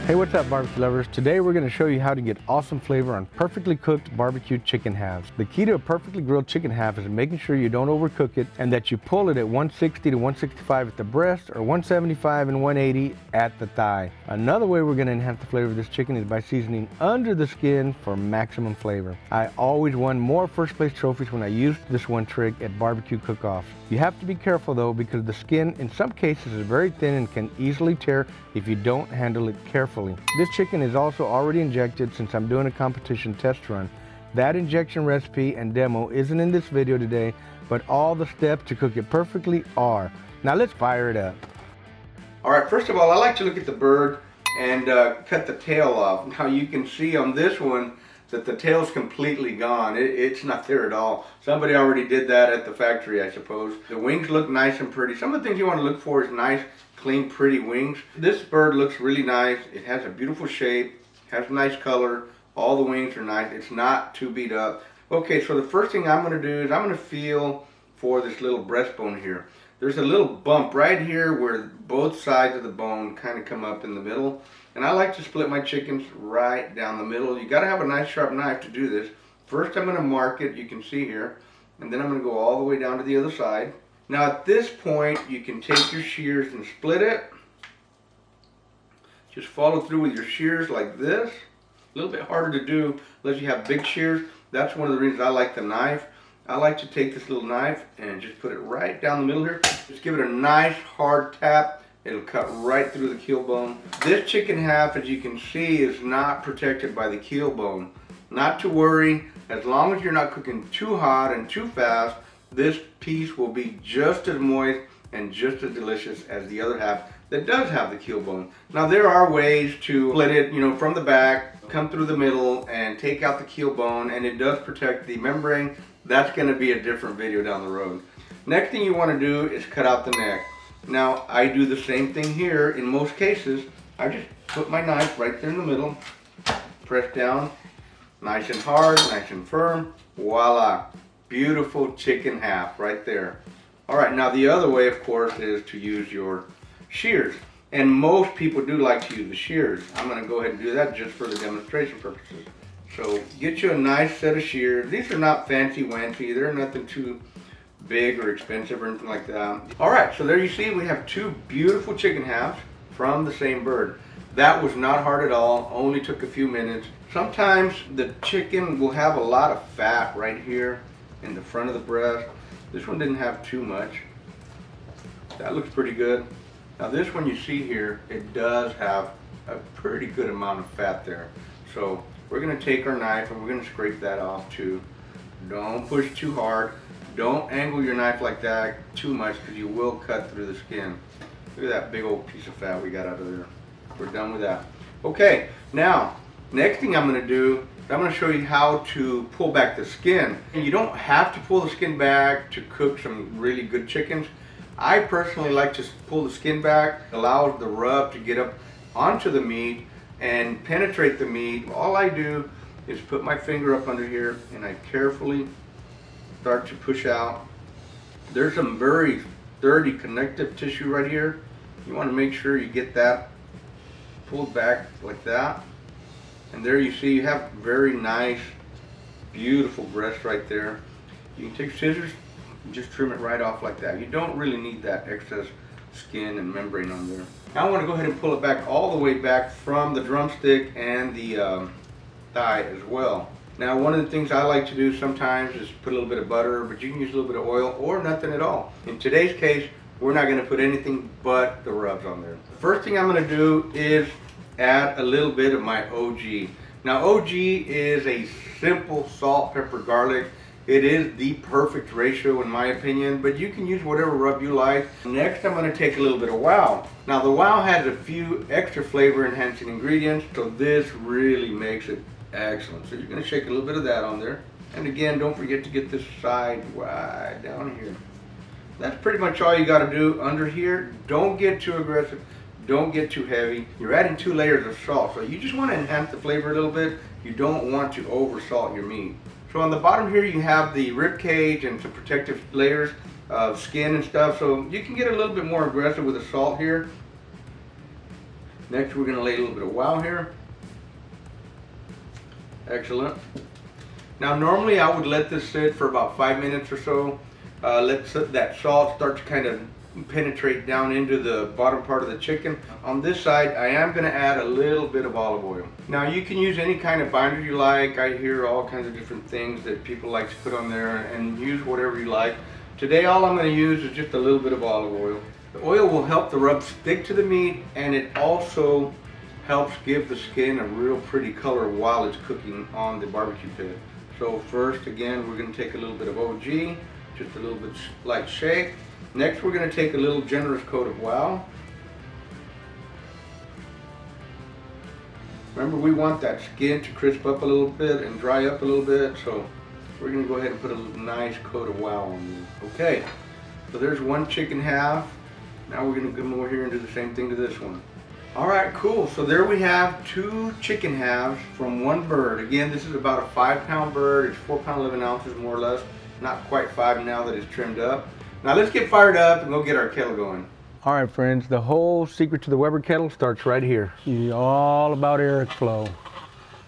Hey, what's up, barbecue lovers? Today we're going to show you how to get awesome flavor on perfectly cooked barbecue chicken halves. The key to a perfectly grilled chicken half is making sure you don't overcook it and that you pull it at 160 to 165 at the breast or 175 and 180 at the thigh. Another way we're going to enhance the flavor of this chicken is by seasoning under the skin for maximum flavor. I always won more first place trophies when I used this one trick at barbecue cook-offs. You have to be careful though, because the skin in some cases is very thin and can easily tear if you don't handle it carefully. This chicken is also already injected since I'm doing a competition test run. That injection recipe and demo isn't in this video today, but all the steps to cook it perfectly are. Now let's fire it up. Alright, first of all, I like to look at the bird and cut the tail off. Now you can see on this one that the tail's completely gone. It's not there at all. Somebody already did that at the factory, I suppose. The wings look nice and pretty. Some of the things you want to look for is nice, clean, pretty wings. This bird looks really nice. It has a beautiful shape, has a nice color. All the wings are nice. It's not too beat up. Okay, so the first thing I'm going to do is I'm going to feel for this little breastbone here. There's a little bump right here where both sides of the bone kind of come up in the middle. And I like to split my chickens right down the middle. You got to have a nice sharp knife to do this. First I'm going to mark it, you can see here, and then I'm going to go all the way down to the other side. Now at this point you can take your shears and split it. Just follow through with your shears like this. A little bit harder to do unless you have big shears. That's one of the reasons I like the knife. I like to take this little knife and just put it right down the middle here. Just give it a nice hard tap. It'll cut right through the keel bone. This chicken half, as you can see, is not protected by the keel bone. Not to worry, as long as you're not cooking too hot and too fast, this piece will be just as moist and just as delicious as the other half that does have the keel bone. Now there are ways to split it, from the back, come through the middle and take out the keel bone, and it does protect the membrane. That's going to be a different video down the road. Next thing you want to do is cut out the neck. Now I do the same thing here. In most cases, I just put my knife right there in the middle, press down, nice and hard, nice and firm, voila, beautiful chicken half right there. Alright, now the other way of course is to use your shears, and most people do like to use the shears. I'm going to go ahead and do that just for the demonstration purposes. So get you a nice set of shears. These are not fancy wancy, they're nothing too big or expensive or anything like that. Alright, so there you see we have two beautiful chicken halves from the same bird. That was not hard at all, only took a few minutes. Sometimes the chicken will have a lot of fat right here in the front of the breast. This one didn't have too much. That looks pretty good. Now this one you see here, it does have a pretty good amount of fat there. So we're going to take our knife and we're going to scrape that off too. Don't push too hard. Don't angle your knife like that too much, because you will cut through the skin. Look at that big old piece of fat we got out of there. We're done with that. Okay, now next thing I'm going to do, I'm going to show you how to pull back the skin. And you don't have to pull the skin back to cook some really good chickens. I personally like to pull the skin back. It allows the rub to get up onto the meat and penetrate the meat. All I do is put my finger up under here and I carefully start to push out. There's some very sturdy connective tissue right here. You want to make sure you get that pulled back like that. And there you see you have very nice, beautiful breast right there. You can take scissors and just trim it right off like that. You don't really need that excess skin and membrane on there. Now I want to go ahead and pull it back all the way back from the drumstick and the thigh as well. Now one of the things I like to do sometimes is put a little bit of butter, but you can use a little bit of oil or nothing at all. In today's case, we're not going to put anything but the rubs on there. The first thing I'm going to do is add a little bit of my OG. Now OG is a simple salt, pepper, garlic. It is the perfect ratio in my opinion, but you can use whatever rub you like. Next I'm going to take a little bit of wow. Now the wow has a few extra flavor enhancing ingredients, so this really makes it excellent. So you're going to shake a little bit of that on there. And again, don't forget to get this side wide down here. That's pretty much all you got to do under here. Don't get too aggressive. Don't get too heavy. You're adding 2 layers of salt, so you just want to enhance the flavor a little bit. You don't want to over salt your meat. So on the bottom here you have the rib cage and some protective layers of skin and stuff, so you can get a little bit more aggressive with the salt here. Next, we're gonna lay a little bit of wow here. Excellent. Now, normally I would let this sit for about 5 minutes or so. Let that salt start to kind of penetrate down into the bottom part of the chicken. On this side, I am going to add a little bit of olive oil. Now, you can use any kind of binder you like. I hear all kinds of different things that people like to put on there, and use whatever you like. Today, all I'm going to use is just a little bit of olive oil. The oil will help the rub stick to the meat, and it also helps give the skin a real pretty color while it's cooking on the barbecue pit. So first, again, we're going to take a little bit of OG, just a little bit light shake. Next, we're going to take a little generous coat of wow. Remember, we want that skin to crisp up a little bit and dry up a little bit, so we're going to go ahead and put a nice coat of wow on there. Okay, so there's one chicken half. Now we're going to come over here and do the same thing to this one. Alright, cool. So there we have 2 chicken halves from one bird. Again, this is about a 5-pound bird. It's 4 pounds 11 ounces more or less. Not quite 5 now that it's trimmed up. Now let's get fired up and go get our kettle going. Alright friends, the whole secret to the Weber kettle starts right here. It's all about airflow.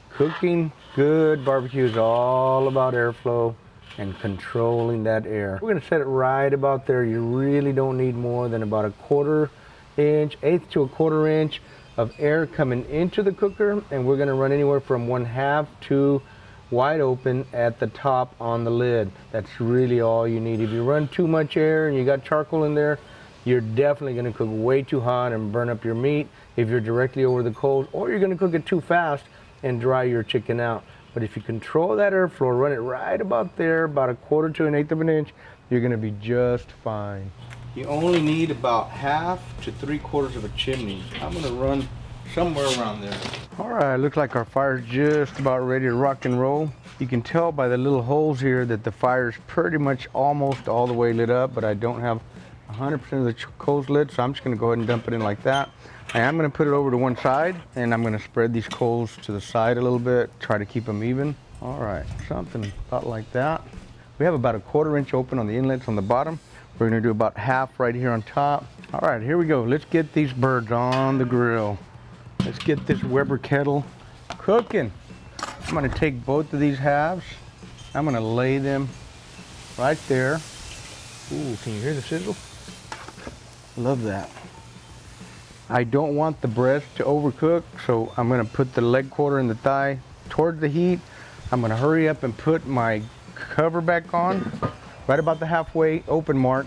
Cooking good barbecue is all about airflow and controlling that air. We're going to set it right about there. You really don't need more than about a 1/4 inch, 1/8 to a 1/4 inch of air coming into the cooker, and we're going to run anywhere from 1/2 to wide open at the top on the lid. That's really all you need. If you run too much air and you got charcoal in there, you're definitely going to cook way too hot and burn up your meat if you're directly over the coals, or you're going to cook it too fast and dry your chicken out. But if you control that airflow, run it right about there, about a 1/4 to 1/8 of an inch, you're going to be just fine. You only need about 1/2 to 3/4 of a chimney. I'm going to run somewhere around there. Alright, looks like our fire's just about ready to rock and roll. You can tell by the little holes here that the fire's pretty much almost all the way lit up, but I don't have 100% of the coals lit, so I'm just going to go ahead and dump it in like that. I am going to put it over to one side, and I'm going to spread these coals to the side a little bit, try to keep them even. Alright, something about like that. We have about a 1/4 inch open on the inlets on the bottom. We're going to do about 1/2 right here on top. Alright, here we go. Let's get these birds on the grill. Let's get this Weber kettle cooking. I'm going to take both of these halves. I'm going to lay them right there. Ooh, can you hear the sizzle? Love that. I don't want the breast to overcook, so I'm going to put the leg quarter and the thigh towards the heat. I'm going to hurry up and put my cover back on right about the halfway open mark,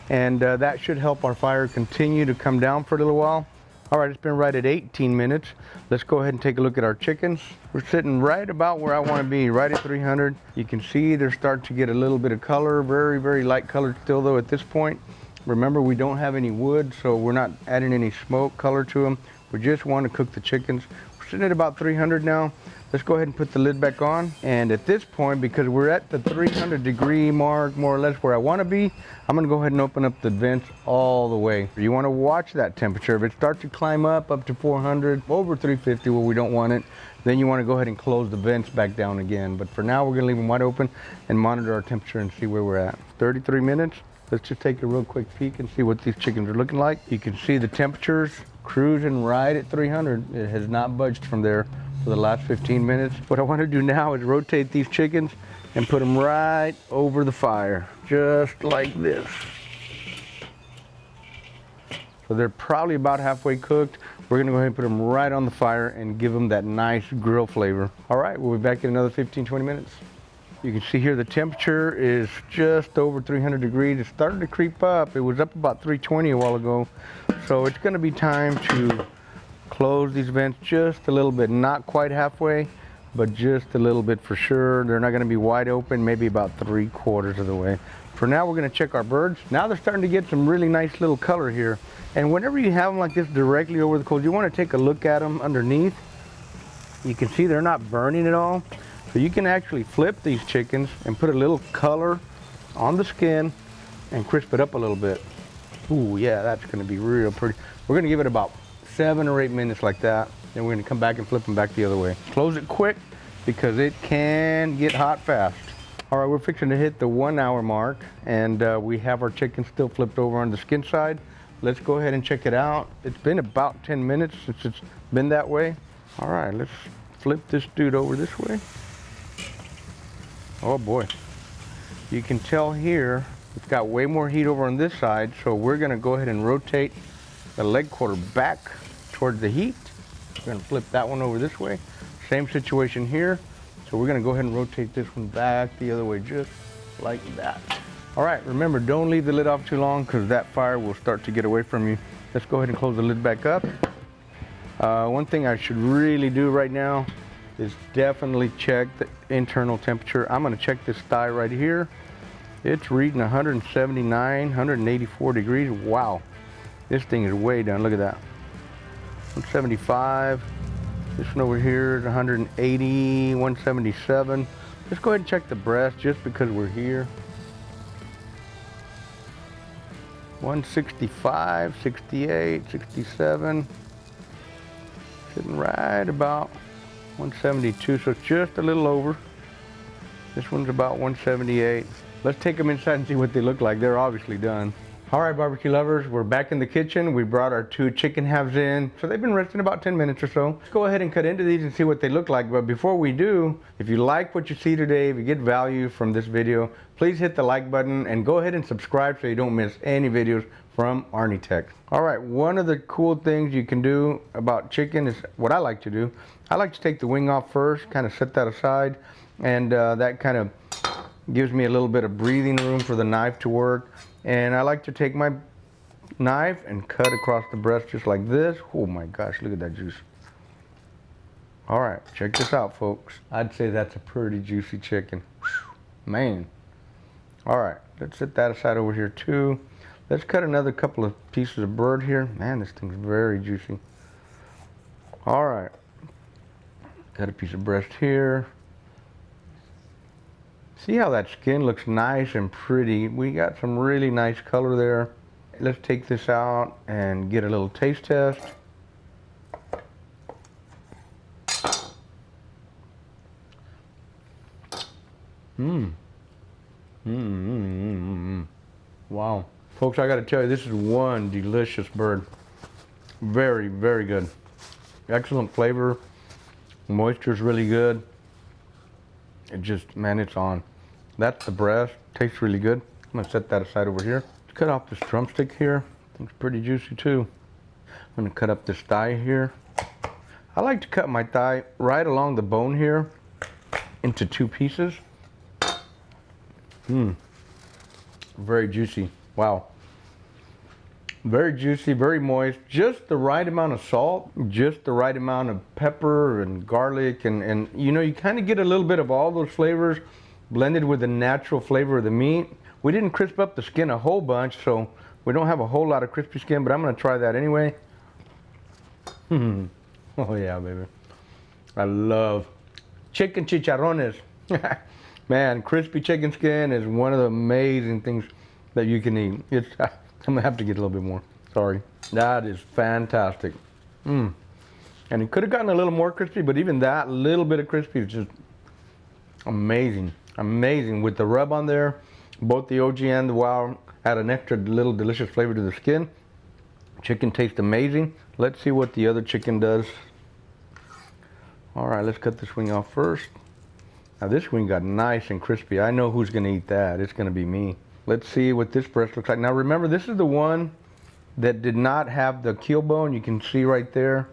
and that should help our fire continue to come down for a little while. Alright, it's been right at 18 minutes. Let's go ahead and take a look at our chickens. We're sitting right about where I want to be, right at 300. You can see they're starting to get a little bit of color, very, very light colored still though at this point. Remember, we don't have any wood, so we're not adding any smoke color to them. We just want to cook the chickens. We're sitting at about 300 now. Let's go ahead and put the lid back on. And at this point, because we're at the 300 degree mark, more or less where I want to be, I'm going to go ahead and open up the vents all the way. You want to watch that temperature. If it starts to climb up to 400, over 350 where we don't want it, then you want to go ahead and close the vents back down again. But for now, we're going to leave them wide open and monitor our temperature and see where we're at. 33 minutes. Let's just take a real quick peek and see what these chickens are looking like. You can see the temperatures cruising right at 300. It has not budged from there for the last 15 minutes. What I want to do now is rotate these chickens and put them right over the fire, just like this. So they're probably about halfway cooked. We're going to go ahead and put them right on the fire and give them that nice grill flavor. All right, we'll be back in another 15-20 minutes. You can see here the temperature is just over 300 degrees. It's starting to creep up. It was up about 320 a while ago. So it's going to be time to close these vents just a little bit. Not quite halfway, but just a little bit for sure. They're not going to be wide open, maybe about 3/4 of the way. For now, we're going to check our birds. Now they're starting to get some really nice little color here. And whenever you have them like this directly over the coals, you want to take a look at them underneath. You can see they're not burning at all. So you can actually flip these chickens and put a little color on the skin and crisp it up a little bit. Ooh, yeah, that's going to be real pretty. We're going to give it about 7 or 8 minutes like that. Then we're going to come back and flip them back the other way. Close it quick because it can get hot fast. All right, we're fixing to hit the 1 hour mark, and we have our chicken still flipped over on the skin side. Let's go ahead and check it out. It's been about 10 minutes since it's been that way. All right, let's flip this dude over this way. Oh boy. You can tell here, it's got way more heat over on this side, so we're gonna go ahead and rotate the leg quarter back towards the heat. We're gonna flip that one over this way. Same situation here. So we're gonna go ahead and rotate this one back the other way, just like that. All right, remember, don't leave the lid off too long because that fire will start to get away from you. Let's go ahead and close the lid back up. One thing I should really do right now is definitely check the internal temperature. I'm gonna check this thigh right here. It's reading 179, 184 degrees. Wow, this thing is way down, look at that. 175, this one over here is 180, 177. Let's go ahead and check the breast just because we're here. 165, 68, 67, sitting right about 172, so it's just a little over. This one's about 178. Let's take them inside and see what they look like. They're obviously done. All right, barbecue lovers, we're back in the kitchen. We brought our 2 chicken halves in. So they've been resting about 10 minutes or so. Let's go ahead and cut into these and see what they look like. But before we do, if you like what you see today, if you get value from this video, please hit the like button and go ahead and subscribe so you don't miss any videos from Arnie Tech. All right, one of the cool things you can do about chicken is what I like to do. I like to take the wing off first, kind of set that aside, and that kind of gives me a little bit of breathing room for the knife to work. And I like to take my knife and cut across the breast just like this. Oh my gosh, look at that juice. All right, check this out, folks. I'd say that's a pretty juicy chicken. Man. All right, let's set that aside over here too. Let's cut another couple of pieces of bird here. Man, this thing's very juicy. All right, got a piece of breast here. See how that skin looks nice and pretty. We got some really nice color there. Let's take this out and get a little taste test. Wow. Folks, I gotta tell you, this is one delicious bird. Very, very good. Excellent flavor. Moisture's really good. It just, man, it's on. That's the breast. Tastes really good. I'm gonna set that aside over here. Let's cut off this drumstick here. It's pretty juicy too. I'm gonna cut up this thigh here. I like to cut my thigh right along the bone here into 2 pieces. Very juicy. Wow. Very juicy, very moist. Just the right amount of salt, just the right amount of pepper and garlic, and you know, you kind of get a little bit of all those flavors blended with the natural flavor of the meat. We didn't crisp up the skin a whole bunch, so we don't have a whole lot of crispy skin, but I'm gonna try that anyway. Oh yeah, baby. I love chicken chicharrones. Man, crispy chicken skin is one of the amazing things that you can eat. It's, I'm gonna have to get a little bit more. Sorry. That is fantastic. And it could have gotten a little more crispy, but even that little bit of crispy is just amazing. Amazing. With the rub on there, both the OG and the WOW add an extra little delicious flavor to the skin. Chicken tastes amazing. Let's see what the other chicken does. All right, let's cut this wing off first. Now this wing got nice and crispy. I know who's gonna eat that. It's gonna be me. Let's see what this breast looks like. Now remember, this is the one that did not have the keel bone. You can see right there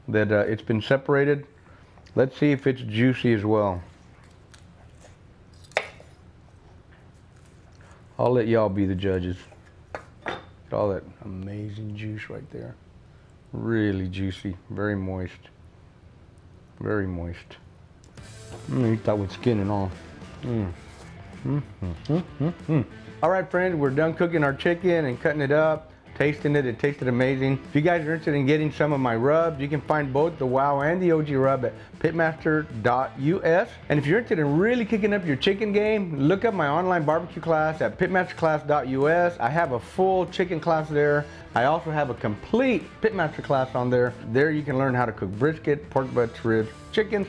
that it's been separated. Let's see if it's juicy as well. I'll let y'all be the judges. Look at all that amazing juice right there. Really juicy, very moist. Very moist. Eat that with skin and all. All right, friends, we're done cooking our chicken and cutting it up, tasting it. It tasted amazing. If you guys are interested in getting some of my rubs, you can find both the WOW and the OG rub at pitmaster.us. And if you're interested in really kicking up your chicken game, look up my online barbecue class at pitmasterclass.us. I have a full chicken class there. I also have a complete Pitmaster class on there. There you can learn how to cook brisket, pork butts, ribs, chickens,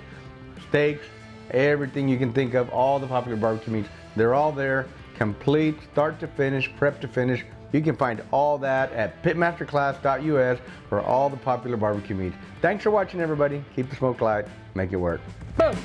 steaks, everything you can think of, all the popular barbecue meats. They're all there, complete, start to finish, prep to finish. You can find all that at pitmasterclass.us for all the popular barbecue meats. Thanks for watching, everybody. Keep the smoke light. Make it work. Boom!